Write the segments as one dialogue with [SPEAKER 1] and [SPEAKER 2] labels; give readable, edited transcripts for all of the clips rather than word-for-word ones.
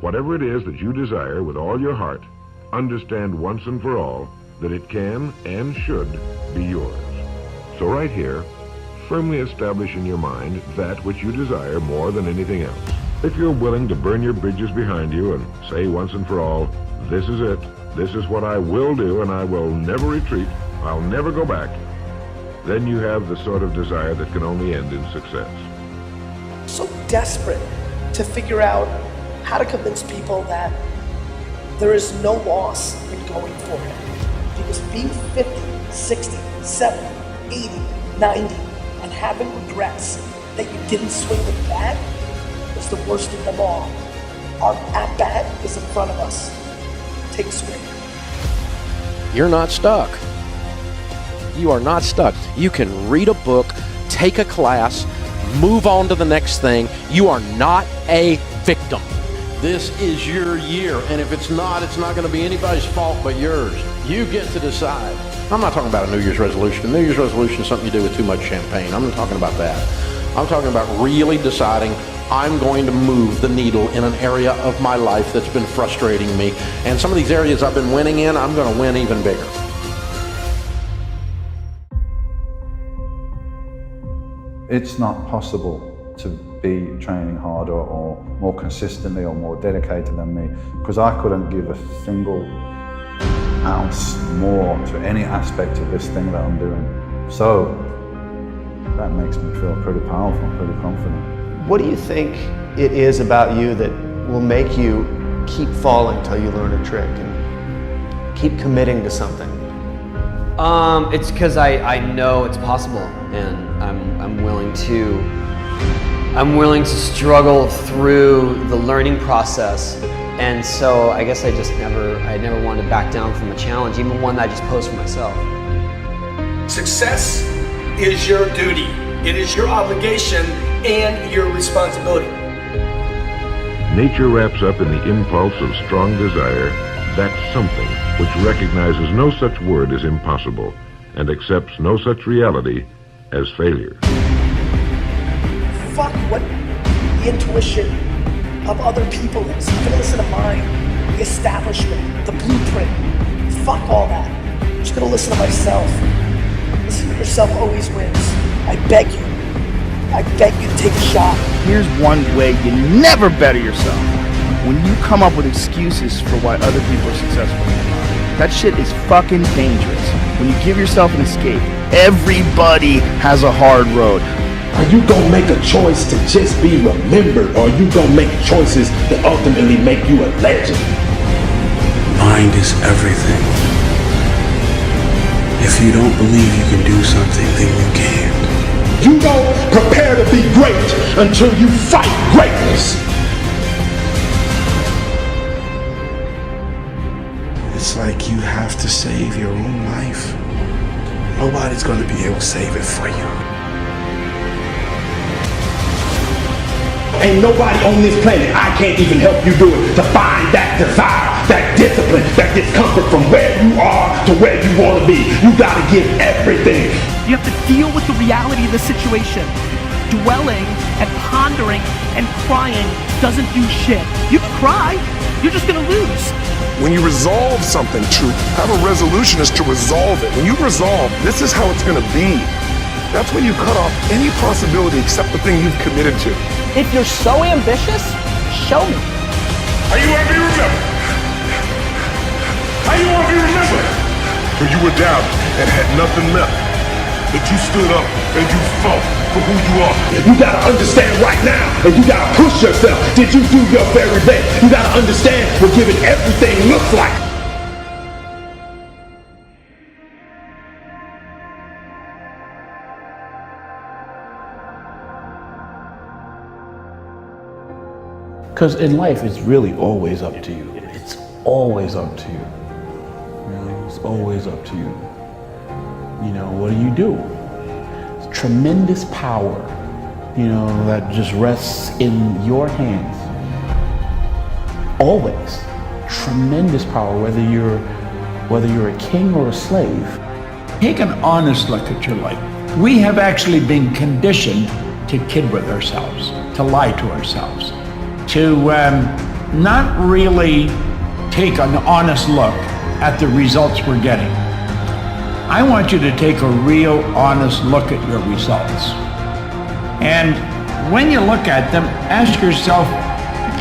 [SPEAKER 1] Whatever it is that you desire with all your heart, understand once and for all that it can and should be yours. So right here, firmly establish in your mind that which you desire more than anything else. If you're willing to burn your bridges behind you and say once and for all, this is it, this is what I will do, and I will never retreat, I'll never go back, then you have the sort of desire that can only end in success.
[SPEAKER 2] So desperate to figure out how to convince people that there is no loss in going for it. Because being 50, 60, 70, 80, 90, and having regrets that you didn't swing the bat is the worst of them all. Our at-bat is in front of us. Take a swing.
[SPEAKER 3] You're not stuck. You are not stuck. You can read a book, take a class, move on to the next thing. You are not a victim. This is your year, and if it's not going to be anybody's fault but yours. You get to decide. I'm not talking about a New Year's resolution. A New Year's resolution is something you do with too much champagne. I'm not talking about that. I'm talking about really deciding I'm going to move the needle in an area of my life that's been frustrating me. And some of these areas I've been winning in, I'm going to win even bigger.
[SPEAKER 4] It's not possible to be training harder or more consistently or more dedicated than me, because I couldn't give a single ounce more to any aspect of this thing that I'm doing. So that makes me feel pretty powerful, pretty confident.
[SPEAKER 5] What do you think it is about you that will make you keep falling till you learn a trick and keep committing to something?
[SPEAKER 6] It's because I know it's possible, and I'm willing to struggle through the learning process. And so I guess I never wanted to back down from a challenge, even one that I just posed for myself.
[SPEAKER 2] Success is your duty. It is your obligation and your responsibility.
[SPEAKER 1] Nature wraps up in the impulse of strong desire that something which recognizes no such word as impossible and accepts no such reality as failure.
[SPEAKER 2] Fuck what the intuition of other people is. I'm gonna listen to mine, the establishment, the blueprint. Fuck all that. I'm just gonna listen to myself. Listen to yourself always wins. I beg you to take a shot.
[SPEAKER 7] Here's one way you never better yourself. When you come up with excuses for why other people are successful, that shit is fucking dangerous. When you give yourself an escape, everybody has a hard road.
[SPEAKER 8] Are you gonna make a choice to just be remembered, or are you gonna make choices that ultimately make you a legend?
[SPEAKER 9] Mind is everything. If you don't believe you can do something, then you can't.
[SPEAKER 8] You don't prepare to be great until you fight greatness.
[SPEAKER 9] It's like you have to save your own life. Nobody's gonna be able to save it for you.
[SPEAKER 8] Ain't nobody on this planet, I can't even help you do it, to find that desire, that discipline, that discomfort from where you are to where you want to be. You gotta give everything.
[SPEAKER 10] You have to deal with the reality of the situation. Dwelling and pondering and crying doesn't do shit. You can cry, you're just gonna lose.
[SPEAKER 11] When you resolve something, Truth, have a resolution is to resolve it. When you resolve, this is how it's gonna be. That's when you cut off any possibility except the thing you've committed to.
[SPEAKER 10] If you're so ambitious, show me.
[SPEAKER 11] How you want to be remembered? How you want to be remembered? When you were down and had nothing left, but you stood up and you fought for who you are.
[SPEAKER 8] You gotta understand right now, and you gotta push yourself. Did you do your very best? You gotta understand what giving everything looks like.
[SPEAKER 7] Because in life, it's really always up to you. It's always up to you. Really, it's always up to you. You know, what do? It's tremendous power, you know, that just rests in your hands. Always. Tremendous power, whether you're a king or a slave.
[SPEAKER 12] Take an honest look at your life. We have actually been conditioned to kid with ourselves, to lie to ourselves, to not really take an honest look at the results we're getting. I want you to take a real honest look at your results. And when you look at them, ask yourself,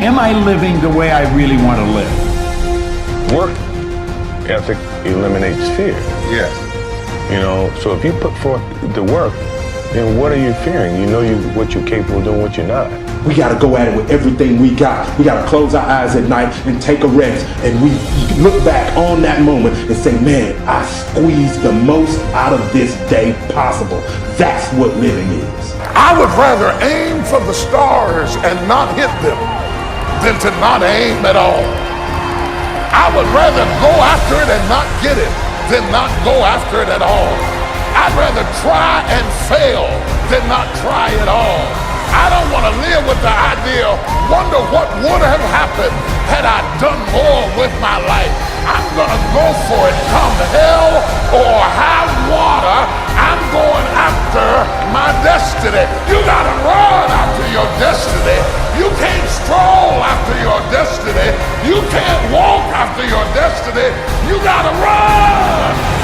[SPEAKER 12] am I living the way I really want to live?
[SPEAKER 11] Work ethic eliminates fear.
[SPEAKER 13] Yes.
[SPEAKER 11] You know, so if you put forth the work, then what are you fearing? You know what you're capable of doing, what you're not.
[SPEAKER 8] We got to go at it with everything we got. We got to close our eyes at night and take a rest. And we look back on that moment and say, man, I squeezed the most out of this day possible. That's what living is.
[SPEAKER 11] I would rather aim for the stars and not hit them than to not aim at all. I would rather go after it and not get it than not go after it at all. I'd rather try and fail than not try at all. I don't want to live with the idea, wonder what would have happened had I done more with my life. I'm going to go for it, come hell or high water. I'm going after my destiny. You got to run after your destiny. You can't stroll after your destiny. You can't walk after your destiny. You got to run.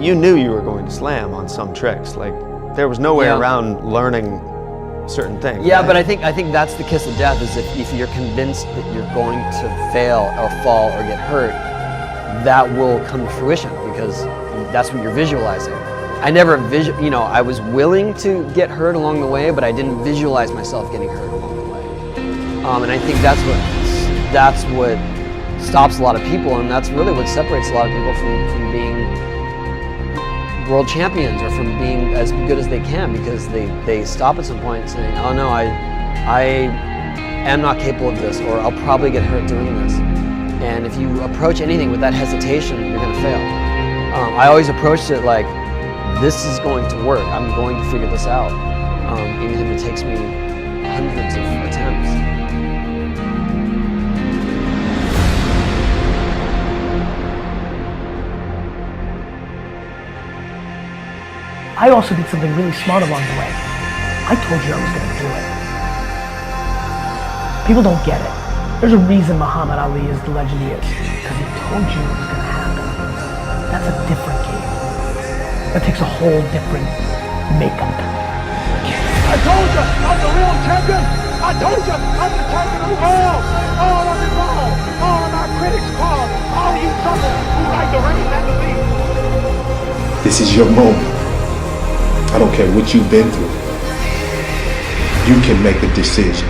[SPEAKER 5] You knew you were going to slam on some tricks. Like, there was no way around learning certain things.
[SPEAKER 6] Yeah, but I think that's the kiss of death, is if you're convinced that you're going to fail or fall or get hurt, that will come to fruition because that's what you're visualizing. I never I was willing to get hurt along the way, but I didn't visualize myself getting hurt along the way. And I think that's what stops a lot of people, and that's really what separates a lot of people from being world champions or from being as good as they can, because they stop at some point saying, oh no, I am not capable of this, or I'll probably get hurt doing this. And if you approach anything with that hesitation, you're going to fail. I always approached it like, this is going to work. I'm going to figure this out, even if it takes me hundreds of attempts.
[SPEAKER 10] I also did something really smart along the way. I told you I was going to do it. People don't get it. There's a reason Muhammad Ali is the legend he is, because he told you it was going to happen. That's a different game. That takes a whole different makeup.
[SPEAKER 8] I told you I'm the real champion. I told you I'm the champion of the world. All of it wrong. All of my critics call. All you suckers who like the rain and the leaf. This is your moment. I don't care what you've been through. You can make a decision.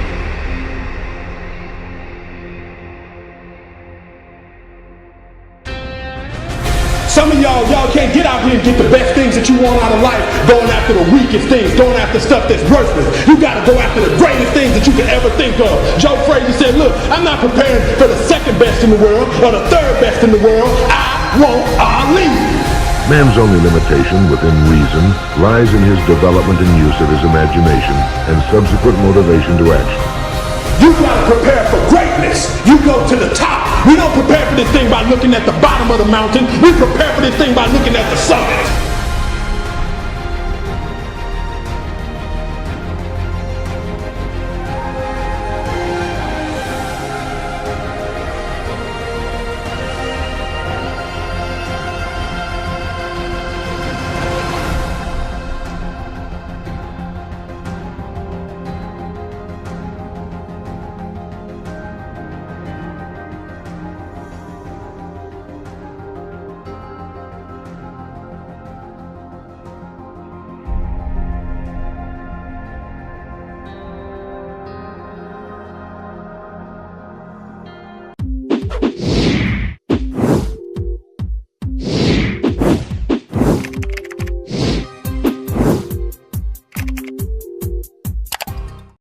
[SPEAKER 8] Some of y'all can't get out here and get the best things that you want out of life going after the weakest things, going after stuff that's worthless. You gotta go after the greatest things that you could ever think of. Joe Frazier said, look, I'm not preparing for the second best in the world or the third best in the world. I want Ali.
[SPEAKER 1] Man's only limitation within reason lies in his development and use of his imagination and subsequent motivation to action.
[SPEAKER 8] You gotta prepare for greatness. You go to the top. We don't prepare for this thing by looking at the bottom of the mountain. We prepare for this thing by looking at the summit.